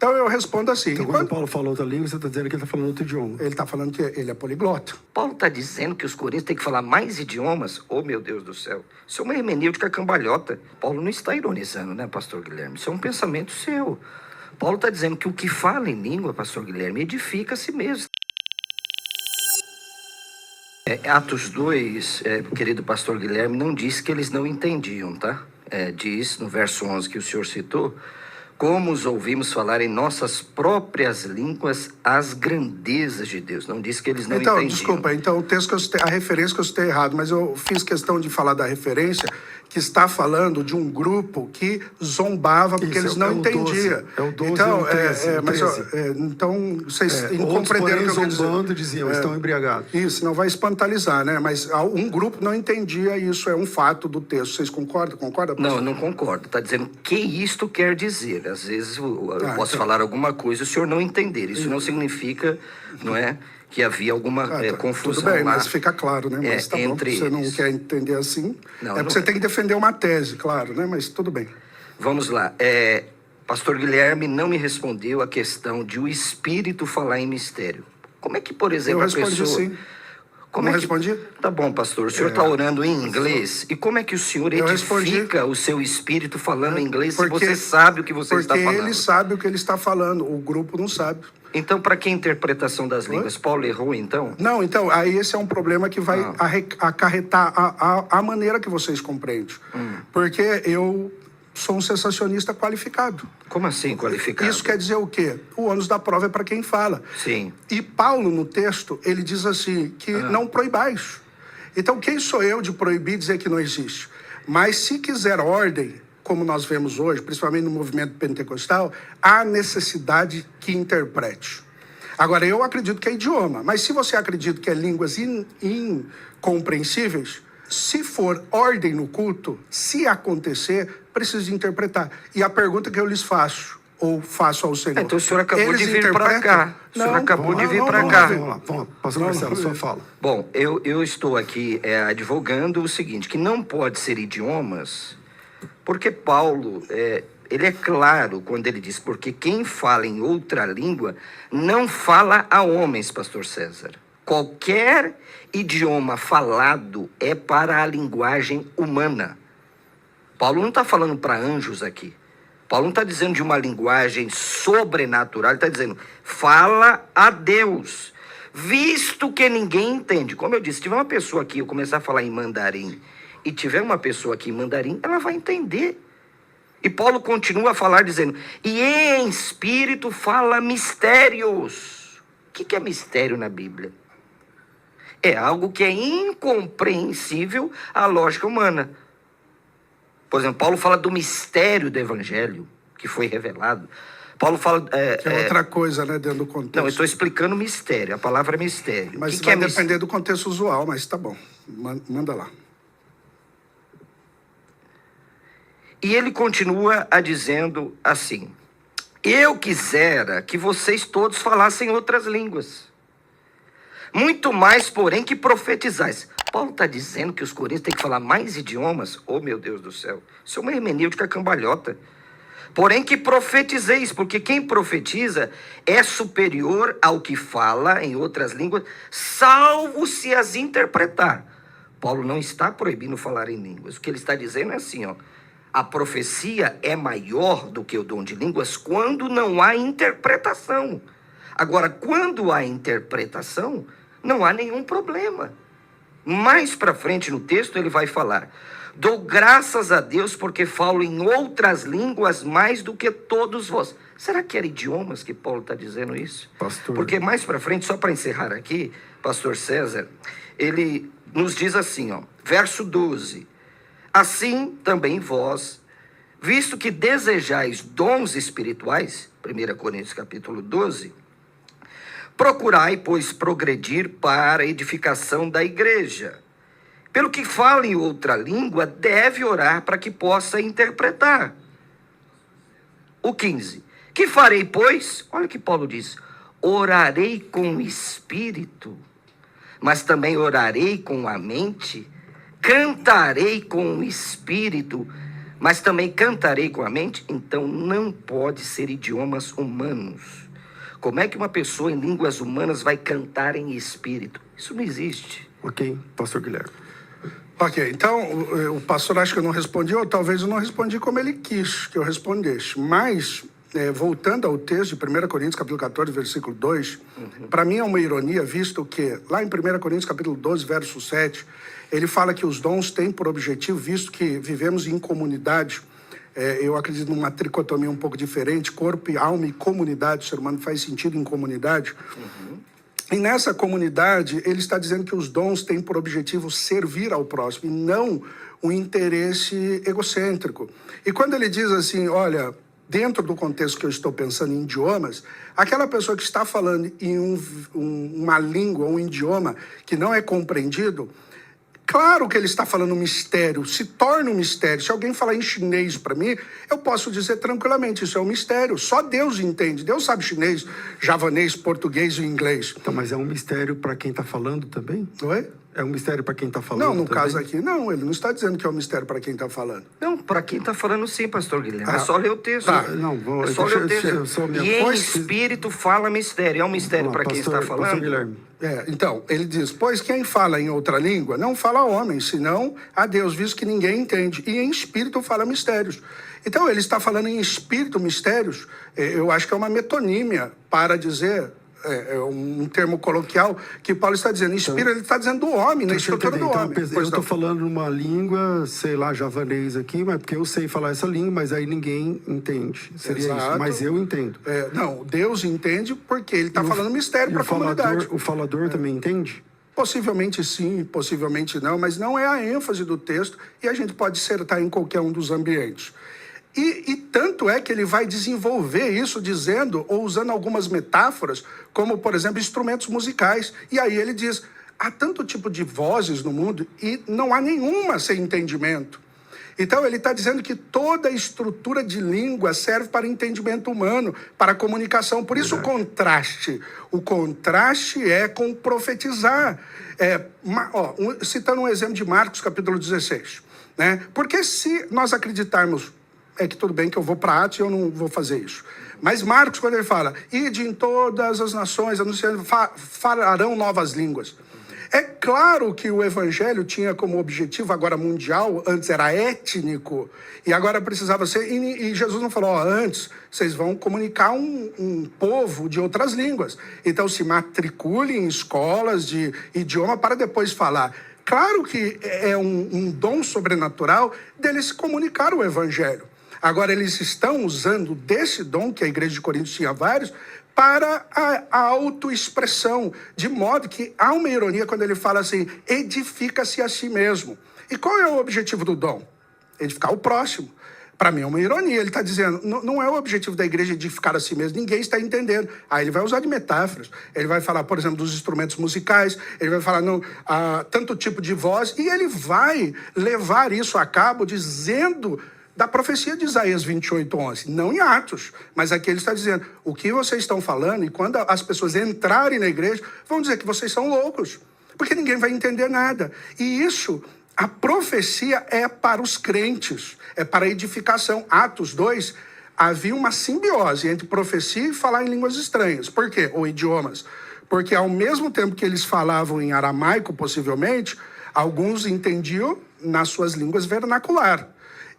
Então eu respondo assim. Então quando Paulo fala outra língua, você está dizendo que ele está falando outro idioma. Ele está falando que ele é poliglota. Paulo está dizendo que os coríntios têm que falar mais idiomas? Oh, meu Deus do céu. Isso é uma hermenêutica cambalhota. Paulo não está ironizando, né, pastor Guilherme? Isso é um pensamento seu. Paulo está dizendo que o que fala em língua, pastor Guilherme, edifica a si mesmo. Atos 2, querido pastor Guilherme, não diz que eles não entendiam, tá? Diz no verso 11 que o senhor citou, como os ouvimos falar em nossas próprias línguas as grandezas de Deus. Não diz que eles não entendiam. Desculpa, então o texto que eu citei, a referência que eu citei errado, mas eu fiz questão de falar da referência que está falando de um grupo que zombava porque eles não entendiam. É o 12 então, e o 13. então vocês compreenderam o que eu zombando diziam, estão embriagados. Isso, não vai espantalizar, né? Mas um grupo não entendia, isso é um fato do texto. Vocês concordam? Concorda? Não, eu não concordo. Está dizendo que isto quer dizer. Às vezes eu posso falar alguma coisa e o senhor não entender. Isso não significa, não é, que havia alguma confusão. Tudo bem, lá, mas fica claro, né? Mas tá bom, você não quer entender assim. Porque você tem que defender uma tese, claro, né? Mas tudo bem. Vamos lá. Pastor Guilherme não me respondeu a questão de o Espírito falar em mistério. Como é que, por exemplo, a pessoa... Sim. Como respondi? Tá bom, pastor. O senhor está orando em inglês. E como é que o senhor edifica o seu espírito falando em inglês se você sabe o que você está falando? Porque ele sabe o que ele está falando. O grupo não sabe. Então, para que interpretação das línguas? Paulo errou, então? Não, então, aí esse é um problema que vai acarretar a maneira que vocês compreendem. Porque eu sou um sensacionista qualificado. Como assim qualificado? Isso quer dizer o quê? O ônus da prova é para quem fala. Sim. E Paulo, no texto, ele diz assim, que não proibais. Então, quem sou eu de proibir dizer que não existe? Mas se quiser ordem, como nós vemos hoje, principalmente no movimento pentecostal, há necessidade que interprete. Agora, eu acredito que é idioma, mas se você acredita que é línguas incompreensíveis, se for ordem no culto, se acontecer, precisa interpretar. E a pergunta que eu lhes faço, ou faço ao Senhor... Então o senhor acabou de vir para cá. O senhor acabou de vir para cá. Vamos lá. Pastor Marcelo, sua fala. Bom, eu estou aqui advogando o seguinte, que não pode ser idiomas, porque Paulo... ele é claro quando ele diz, porque quem fala em outra língua não fala a homens, pastor César. Qualquer idioma falado é para a linguagem humana. Paulo não está falando para anjos aqui. Paulo não está dizendo de uma linguagem sobrenatural, ele está dizendo, fala a Deus, visto que ninguém entende. Como eu disse, se tiver uma pessoa aqui, eu começar a falar em mandarim, e tiver uma pessoa aqui em mandarim, ela vai entender. E Paulo continua a falar dizendo, e em espírito fala mistérios. O que é mistério na Bíblia? É algo que é incompreensível à lógica humana. Por exemplo, Paulo fala do mistério do evangelho que foi revelado. Paulo fala... que é outra coisa, né, dentro do contexto. Não, eu estou explicando mistério, a palavra é mistério. Mas vai depender do contexto usual, mas tá bom, manda lá. E ele continua a dizendo assim, eu quisera que vocês todos falassem outras línguas. Muito mais, porém, que profetizais. Paulo está dizendo que os coríntios têm que falar mais idiomas? Oh, meu Deus do céu. Isso é uma hermenêutica cambalhota. Porém, que profetizeis, porque quem profetiza é superior ao que fala em outras línguas, salvo se as interpretar. Paulo não está proibindo falar em línguas. O que ele está dizendo é assim, a profecia é maior do que o dom de línguas quando não há interpretação. Agora, quando há interpretação, não há nenhum problema. Mais para frente no texto ele vai falar, dou graças a Deus porque falo em outras línguas mais do que todos vós. Será que era idiomas que Paulo está dizendo isso? Pastor. Porque mais para frente, só para encerrar aqui, pastor César, ele nos diz assim, verso 12, assim também vós, visto que desejais dons espirituais, 1 Coríntios capítulo 12, procurai, pois, progredir para a edificação da igreja. Pelo que fala em outra língua, deve orar para que possa interpretar. O 15. Que farei, pois? Olha o que Paulo diz. Orarei com o espírito, mas também orarei com a mente. Cantarei com o espírito, mas também cantarei com a mente, então não pode ser idiomas humanos. Como é que uma pessoa em línguas humanas vai cantar em espírito? Isso não existe. Ok, pastor Guilherme. Ok, então o pastor acha que eu não respondi, ou talvez eu não respondi como ele quis que eu respondesse. Mas, voltando ao texto de 1 Coríntios, capítulo 14, versículo 2, para mim é uma ironia, visto que lá em 1 Coríntios, capítulo 12, verso 7, ele fala que os dons têm por objetivo, visto que vivemos em comunidade, eu acredito numa tricotomia um pouco diferente, corpo, alma e comunidade, o ser humano faz sentido em comunidade. E nessa comunidade, ele está dizendo que os dons têm por objetivo servir ao próximo, e não um interesse egocêntrico. E quando ele diz assim, olha, dentro do contexto que eu estou pensando em idiomas, aquela pessoa que está falando em uma língua, um idioma que não é compreendido, claro que ele está falando um mistério, se torna um mistério. Se alguém falar em chinês para mim, eu posso dizer tranquilamente, isso é um mistério. Só Deus entende. Deus sabe chinês, javanês, português e inglês. Então, mas é um mistério para quem está falando também? Oi? É um mistério para quem está falando Não, no também? caso aqui, não. Ele não está dizendo que é um mistério para quem está falando. Não, para quem está falando sim, pastor Guilherme. É só ler o texto. Tá. Não, vou, É só ler o texto. E em Pois- espírito fala mistério. É um mistério para quem está Pastor falando? Guilherme. Então, ele diz, pois quem fala em outra língua não fala a homem, senão a Deus, visto que ninguém entende. E em espírito fala mistérios. Então, ele está falando em espírito mistérios, eu acho que é uma metonímia para dizer, um termo coloquial, que Paulo está dizendo. Espírito, ele está dizendo do homem, na Deixa eu estrutura entender. do Então, homem. eu Pois estou não. falando uma língua, sei lá, javanês aqui, mas porque eu sei falar essa língua, mas aí ninguém entende. Seria isso. Exato. Mas eu entendo. Não, Deus entende porque ele está falando mistério para a comunidade. O falador também entende? Possivelmente sim, possivelmente não, mas não é a ênfase do texto e a gente pode acertar em qualquer um dos ambientes. E tanto é que ele vai desenvolver isso dizendo, ou usando algumas metáforas, como, por exemplo, instrumentos musicais. E aí ele diz, há tanto tipo de vozes no mundo e não há nenhuma sem entendimento. Então ele está dizendo que toda a estrutura de língua serve para entendimento humano, para comunicação. Por isso o contraste. O contraste é com profetizar. Citando um exemplo de Marcos, capítulo 16. Né? Porque se nós acreditarmos... É que tudo bem que eu vou para Atos e eu não vou fazer isso. Mas Marcos, quando ele fala, ide em todas as nações, anunciando, falarão novas línguas. É claro que o evangelho tinha como objetivo, agora mundial, antes era étnico, e agora precisava ser... E Jesus não falou, antes vocês vão comunicar um povo de outras línguas. Então se matricule em escolas de idioma para depois falar. Claro que é um dom sobrenatural deles comunicar o evangelho. Agora, eles estão usando desse dom, que a igreja de Corinto tinha vários, para a autoexpressão, de modo que há uma ironia quando ele fala assim, edifica-se a si mesmo. E qual é o objetivo do dom? Edificar o próximo. Para mim é uma ironia, ele está dizendo, não é o objetivo da igreja edificar a si mesmo, ninguém está entendendo. Aí ele vai usar de metáforas, ele vai falar, por exemplo, dos instrumentos musicais, ele vai falar tanto tipo de voz, e ele vai levar isso a cabo dizendo... da profecia de Isaías 28:11, não em Atos, mas aqui ele está dizendo, o que vocês estão falando, e quando as pessoas entrarem na igreja, vão dizer que vocês são loucos, porque ninguém vai entender nada. E isso, a profecia é para os crentes, é para a edificação. Atos 2, havia uma simbiose entre profecia e falar em línguas estranhas. Por quê? Ou idiomas. Porque ao mesmo tempo que eles falavam em aramaico, possivelmente, alguns entendiam nas suas línguas vernacular.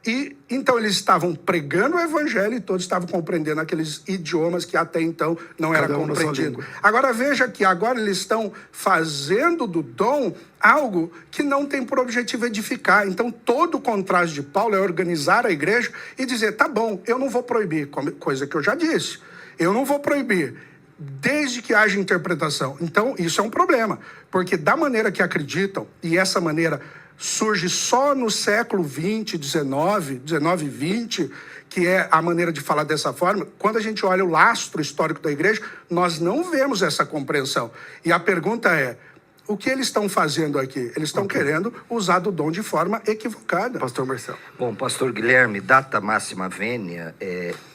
E então eles estavam pregando o evangelho e todos estavam compreendendo aqueles idiomas que até então não era compreendido. Agora veja que agora eles estão fazendo do dom algo que não tem por objetivo edificar. Então todo o contraste de Paulo é organizar a igreja e dizer, tá bom, eu não vou proibir, coisa que eu já disse, eu não vou proibir, desde que haja interpretação. Então isso é um problema, porque da maneira que acreditam, e essa maneira... surge só no século XX, XIX e XX, que é a maneira de falar dessa forma. Quando a gente olha o lastro histórico da igreja, nós não vemos essa compreensão. E a pergunta é, o que eles estão fazendo aqui? Eles estão querendo usar do dom de forma equivocada. Pastor Marcelo. Bom, pastor Guilherme, data máxima vênia,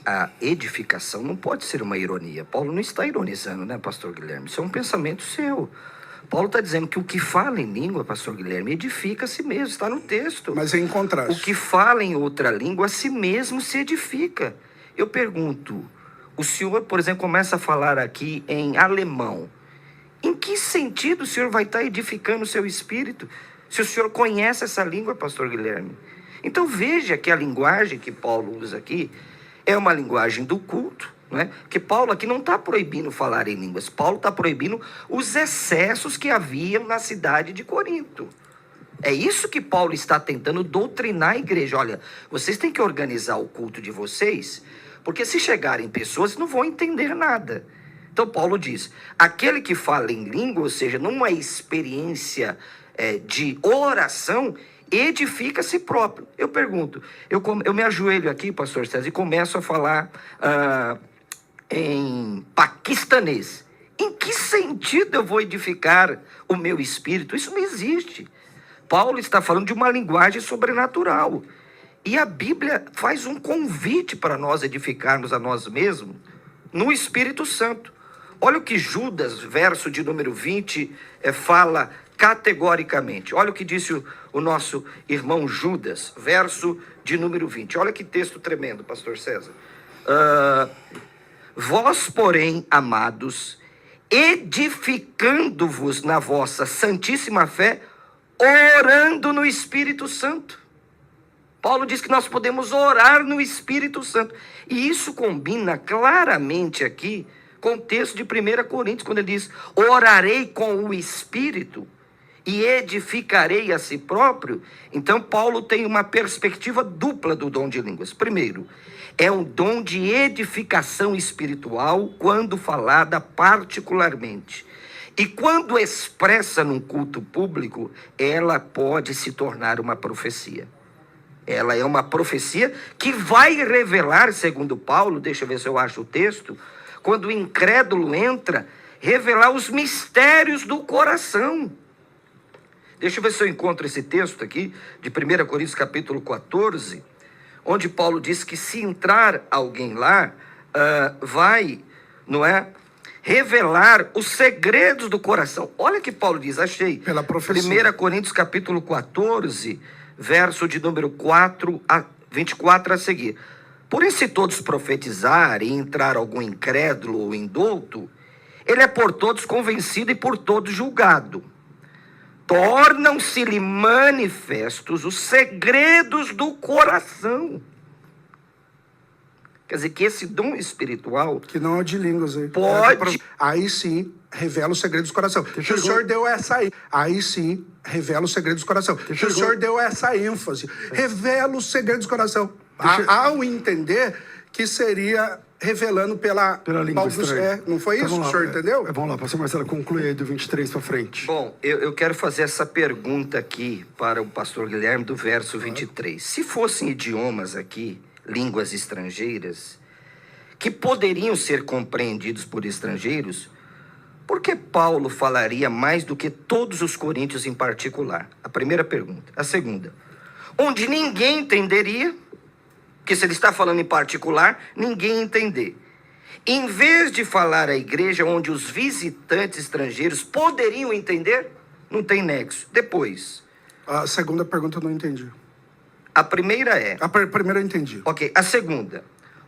a edificação não pode ser uma ironia. Paulo não está ironizando, né, pastor Guilherme? Isso é um pensamento seu. Paulo está dizendo que o que fala em língua, pastor Guilherme, edifica a si mesmo, está no texto. Mas em contraste. O que fala em outra língua, a si mesmo se edifica. Eu pergunto, o senhor, por exemplo, começa a falar aqui em alemão. Em que sentido o senhor vai estar edificando o seu espírito, se o senhor conhece essa língua, pastor Guilherme? Então veja que a linguagem que Paulo usa aqui é uma linguagem do culto, não é? Que Paulo aqui não está proibindo falar em línguas. Paulo está proibindo os excessos que haviam na cidade de Corinto. É isso que Paulo está tentando doutrinar a igreja. Olha, vocês têm que organizar o culto de vocês, porque se chegarem pessoas, não vão entender nada. Então Paulo diz, aquele que fala em língua, ou seja, numa experiência de oração, edifica a si próprio. Eu pergunto, eu me ajoelho aqui, pastor César, e começo a falar em paquistanês. Em que sentido eu vou edificar o meu espírito? Isso não existe. Paulo está falando de uma linguagem sobrenatural. E a Bíblia faz um convite para nós edificarmos a nós mesmos no Espírito Santo. Olha o que Judas, verso de número 20, fala categoricamente. Olha o que disse o nosso irmão Judas, verso de número 20. Olha que texto tremendo, pastor César. Vós, porém, amados, edificando-vos na vossa santíssima fé, orando no Espírito Santo. Paulo diz que nós podemos orar no Espírito Santo. E isso combina claramente aqui com o texto de 1 Coríntios, quando ele diz, orarei com o Espírito e edificarei a si próprio. Então Paulo tem uma perspectiva dupla do dom de línguas. Primeiro, é um dom de edificação espiritual quando falada particularmente. E quando expressa num culto público, ela pode se tornar uma profecia. Ela é uma profecia que vai revelar, segundo Paulo, deixa eu ver se eu acho o texto, quando o incrédulo entra, revelar os mistérios do coração. Deixa eu ver se eu encontro esse texto aqui, de 1 Coríntios capítulo 14, onde Paulo diz que se entrar alguém lá, vai, não é, revelar os segredos do coração. Olha que Paulo diz, achei. Pela profecia. 1 Coríntios capítulo 14, verso de número 24 a seguir. Porém, se todos profetizarem e entrar algum incrédulo ou indouto, ele é por todos convencido e por todos julgado. Tornam-se-lhe manifestos os segredos do coração. Quer dizer, que esse dom espiritual... Que não é de línguas aí. Pode... Aí sim, revela os segredos do coração. Que o senhor deu essa aí. Aí sim, revela os segredos do coração. Que o senhor deu essa ênfase. Revela os segredos do coração. Ao entender que seria revelando pela língua estranha. Não foi isso que o senhor entendeu? Vamos lá, pastor Marcelo, conclui aí do 23 para frente. Bom, eu quero fazer essa pergunta aqui para o pastor Guilherme do verso 23. Se fossem idiomas aqui, línguas estrangeiras, que poderiam ser compreendidos por estrangeiros, por que Paulo falaria mais do que todos os coríntios em particular? A primeira pergunta. A segunda, onde ninguém entenderia, porque se ele está falando em particular, ninguém ia entender. Em vez de falar à igreja onde os visitantes estrangeiros poderiam entender, não tem nexo. Depois. A segunda pergunta eu não entendi. A primeira é... A primeira eu entendi. Ok, a segunda.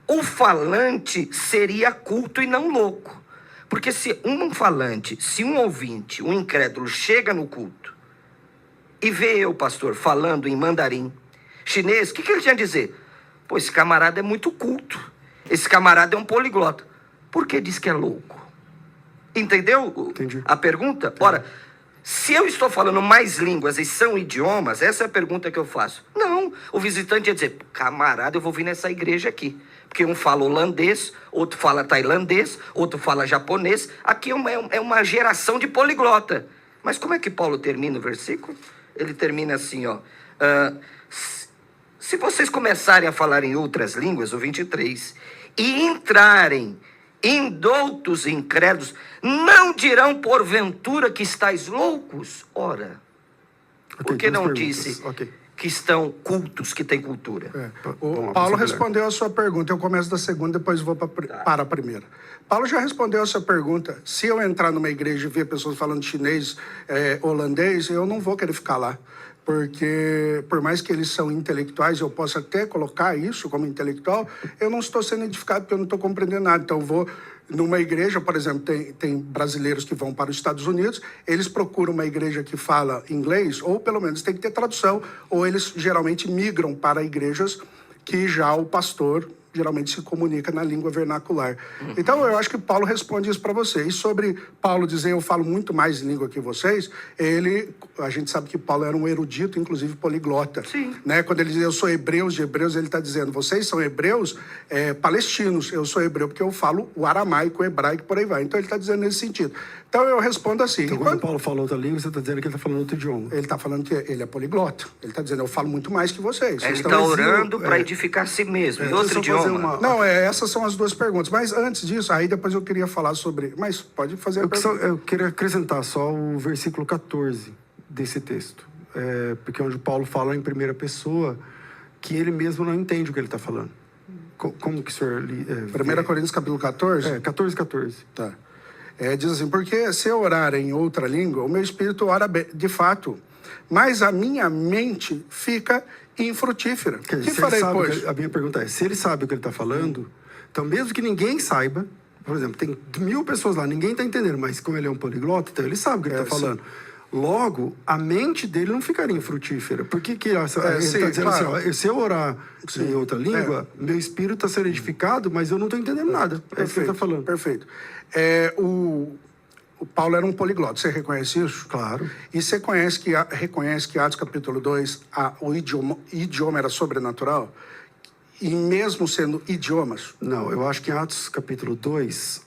O falante seria culto e não louco. Porque se um falante, se um ouvinte, um incrédulo chega no culto e vê eu, pastor, falando em mandarim, chinês, o que ele tinha a dizer? Pô, esse camarada é muito culto. Esse camarada é um poliglota. Por que diz que é louco? Entendeu Entendi. A pergunta? Entendi. Ora, se eu estou falando mais línguas e são idiomas, essa é a pergunta que eu faço. Não, o visitante ia dizer, camarada, eu vou vir nessa igreja aqui. Porque um fala holandês, outro fala tailandês, outro fala japonês. Aqui é uma geração de poliglota. Mas como é que Paulo termina o versículo? Ele termina assim, ó. Se vocês começarem a falar em outras línguas, o 23, e entrarem indoutos e incrédulos, não dirão porventura que estáis loucos? Ora, por que não disse que estão cultos, que têm cultura. O Paulo respondeu a sua pergunta. Eu começo da segunda, depois vou para a primeira. Paulo já respondeu a sua pergunta. Se eu entrar numa igreja e ver pessoas falando chinês, holandês, eu não vou querer ficar lá. Porque, por mais que eles são intelectuais, eu posso até colocar isso como intelectual, eu não estou sendo edificado porque eu não estou compreendendo nada. Então, eu vou numa igreja, por exemplo, tem brasileiros que vão para os Estados Unidos, eles procuram uma igreja que fala inglês, ou pelo menos tem que ter tradução, ou eles geralmente migram para igrejas que já o pastor geralmente se comunica na língua vernacular. Então, eu acho que Paulo responde isso para você. E sobre Paulo dizer, eu falo muito mais língua que vocês, a gente sabe que Paulo era um erudito, inclusive poliglota. Sim. Né? Quando ele diz, eu sou hebreus de hebreus, ele está dizendo, vocês são hebreus palestinos, eu sou hebreu porque eu falo o aramaico, o hebraico, por aí vai. Então, ele está dizendo nesse sentido. Então, eu respondo assim. Então, quando Paulo fala outra língua, você está dizendo que ele está falando outro idioma. Ele está falando que ele é poliglota. Ele está dizendo, eu falo muito mais que vocês. Ele está orando para edificar a si mesmo, em outro idioma. Não, essas são as duas perguntas. Mas antes disso, aí depois eu queria falar sobre... Mas pode fazer a pergunta. Eu queria acrescentar só o versículo 14 desse texto. Porque é onde Paulo fala em primeira pessoa que ele mesmo não entende o que ele está falando. Como que o senhor... 1 Coríntios capítulo 14? 14. Tá. Diz assim, porque se eu orar em outra língua, o meu espírito ora de fato, mas a minha mente fica infrutífera. Que farei, pois? A minha pergunta é, se ele sabe o que ele está falando, então mesmo que ninguém saiba, por exemplo, tem 1000 pessoas lá, ninguém está entendendo, mas como ele é um poliglota, então ele sabe o que ele está falando. Logo, a mente dele não ficaria infrutífera. Por que ele está dizendo claro. Assim, ó, se eu orar em outra língua, meu espírito está sendo edificado, mas eu não estou entendendo nada. É isso que ele está falando. Perfeito. O Paulo era um poliglota, você reconhece isso? Claro. E você reconhece que Atos capítulo 2, o idioma era sobrenatural? E mesmo sendo idiomas? Não, eu acho que em Atos capítulo 2,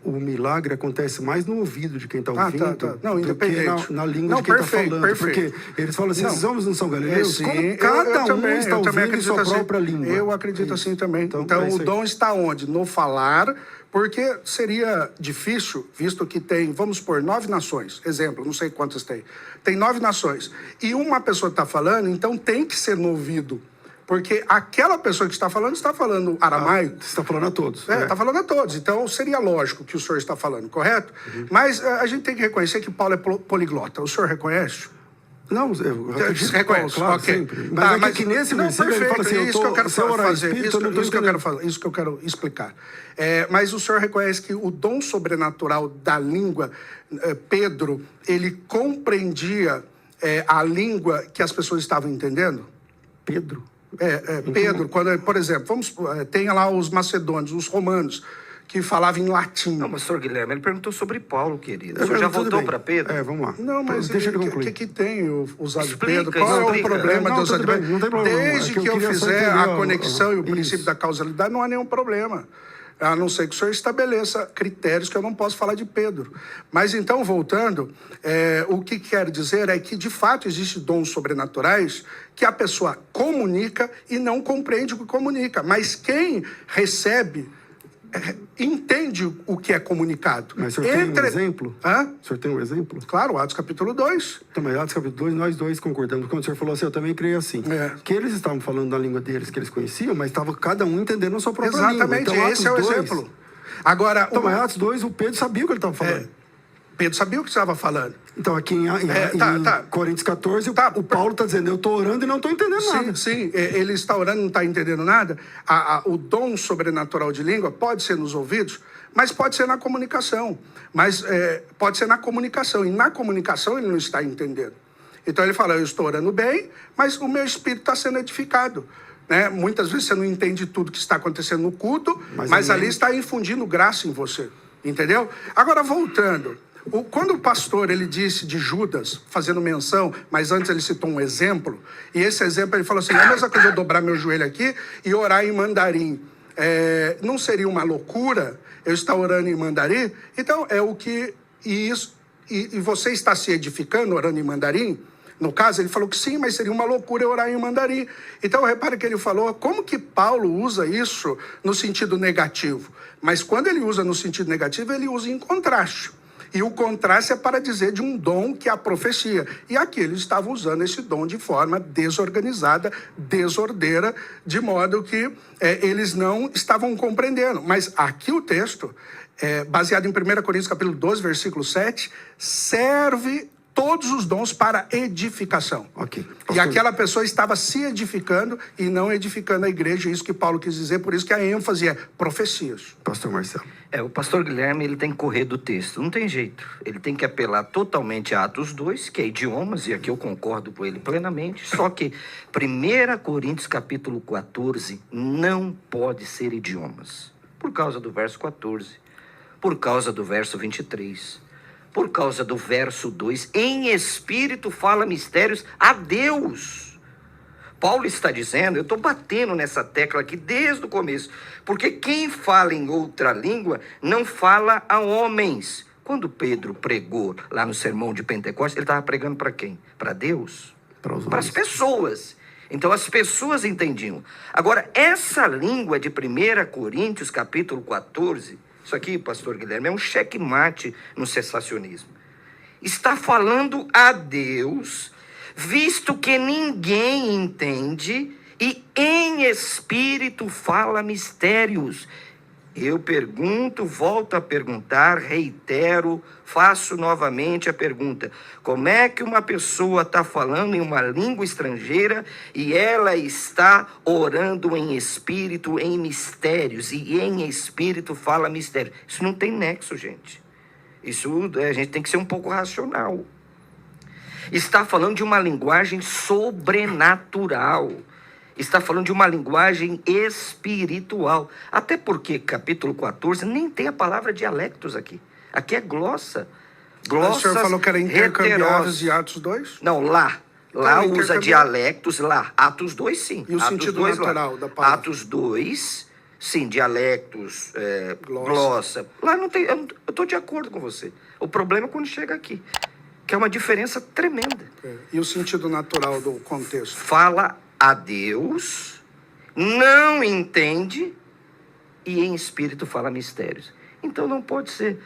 o milagre acontece mais no ouvido de quem está ouvindo Não, independente. Na língua de quem está falando. Perfeito. Porque eles falam assim, esses homens não são galileus? Como cada um está ouvindo em sua própria língua. Eu acredito assim também. Então o dom está onde? No falar, porque seria difícil, visto que tem, vamos supor, 9 nações. Exemplo, não sei quantas tem. Tem 9 nações. E uma pessoa está falando, então tem que ser no ouvido. Porque aquela pessoa que está falando aramaico. Você está falando a todos. Está falando a todos. Então, seria lógico que o senhor está falando, correto? Mas a gente tem que reconhecer que Paulo é poliglota. O senhor reconhece? Não, eu acredito reconheço, claro, ok. sempre. Mas que nesse versículo ele fala assim, isso que eu quero fazer, isso que eu quero explicar. Mas o senhor reconhece que o dom sobrenatural da língua, Pedro, ele compreendia a língua que as pessoas estavam entendendo? Pedro? Pedro, quando, por exemplo, tem lá os macedônios, os romanos, que falavam em latim. Não, mas, senhor Guilherme, ele perguntou sobre Paulo, querido. O senhor já voltou para Pedro? Vamos lá. Não, mas deixa ele concluir. O que tem usado Explica, Pedro? Qual é o problema de usar de Pedro? Não tem problema. Desde que eu fizer a conexão e o princípio da causalidade, não há nenhum problema. A não ser que o senhor estabeleça critérios que eu não posso falar de Pedro. Mas então, voltando, o que quer dizer é que, de fato, existem dons sobrenaturais que a pessoa comunica e não compreende o que comunica. Mas quem recebe entende o que é comunicado. Mas o senhor tem um exemplo? O senhor tem um exemplo? Claro, Atos capítulo 2. Então, mas Atos capítulo 2, nós dois concordamos. Quando o senhor falou assim, eu também creio assim. Que eles estavam falando na língua deles, que eles conheciam, mas estava cada um entendendo a sua própria língua. Exatamente, então, esse é o exemplo. Agora, então, mas Atos 2, o Pedro sabia o que ele estava falando. Pedro sabia o que estava falando. Então, aqui em Coríntios 14, o Paulo está dizendo, eu estou orando e não estou entendendo nada. Sim, ele está orando e não está entendendo nada. O dom sobrenatural de língua pode ser nos ouvidos, mas pode ser na comunicação. Pode ser na comunicação, e na comunicação ele não está entendendo. Então ele fala, eu estou orando bem, mas o meu espírito está sendo edificado. Né? Muitas vezes você não entende tudo que está acontecendo no culto, mas ali está infundindo graça em você. Entendeu? Agora, voltando... Quando o pastor ele disse de Judas, fazendo menção, mas antes ele citou um exemplo, e esse exemplo ele falou assim, é a mesma coisa eu dobrar meu joelho aqui e orar em mandarim. Não seria uma loucura eu estar orando em mandarim? Então, e você está se edificando orando em mandarim? No caso, ele falou que sim, mas seria uma loucura eu orar em mandarim. Então, repare que ele falou, como que Paulo usa isso no sentido negativo? Mas quando ele usa no sentido negativo, ele usa em contraste. E o contraste é para dizer de um dom que é a profecia. E aqui eles estavam usando esse dom de forma desorganizada, desordeira, de modo que eles não estavam compreendendo. Mas aqui o texto, baseado em 1 Coríntios capítulo 12, versículo 7, serve todos os dons para edificação. Ok. E aquela pessoa estava se edificando e não edificando a igreja, isso que Paulo quis dizer, por isso que a ênfase é profecias. Pastor Marcelo. O pastor Guilherme, ele tem que correr do texto, não tem jeito. Ele tem que apelar totalmente a Atos 2, que é idiomas, e aqui eu concordo com ele plenamente, só que 1 Coríntios capítulo 14 não pode ser idiomas, por causa do verso 14, por causa do verso 23, por causa do verso 2, em espírito fala mistérios a Deus. Paulo está dizendo, eu estou batendo nessa tecla aqui desde o começo, porque quem fala em outra língua não fala a homens. Quando Pedro pregou lá no sermão de Pentecostes, ele estava pregando para quem? Para Deus? Para as pessoas. Então as pessoas entendiam. Agora, essa língua de 1 Coríntios capítulo 14, isso aqui, pastor Guilherme, é um checkmate no cessacionismo. Está falando a Deus, visto que ninguém entende, e em espírito fala mistérios. Eu pergunto, volto a perguntar, reitero, faço novamente a pergunta. Como é que uma pessoa está falando em uma língua estrangeira e ela está orando em espírito, em mistérios, e em espírito fala mistério? Isso não tem nexo, gente. Isso a gente tem que ser um pouco racional. Está falando de uma linguagem sobrenatural. Está falando de uma linguagem espiritual. Até porque capítulo 14 nem tem a palavra dialectos aqui. Aqui é glossa. Glossas. O senhor falou que era intercambiáveis de Atos 2? Não, lá. Lá usa dialectos, lá. Atos 2, sim. E o Atos sentido 2, natural lá. da palavra? Atos 2, sim, dialectos, glossa. Lá não tem, eu estou de acordo com você. O problema é quando chega aqui, que é uma diferença tremenda. E o sentido natural do contexto? Fala a Deus, não entende, e em espírito fala mistérios. Então não pode ser.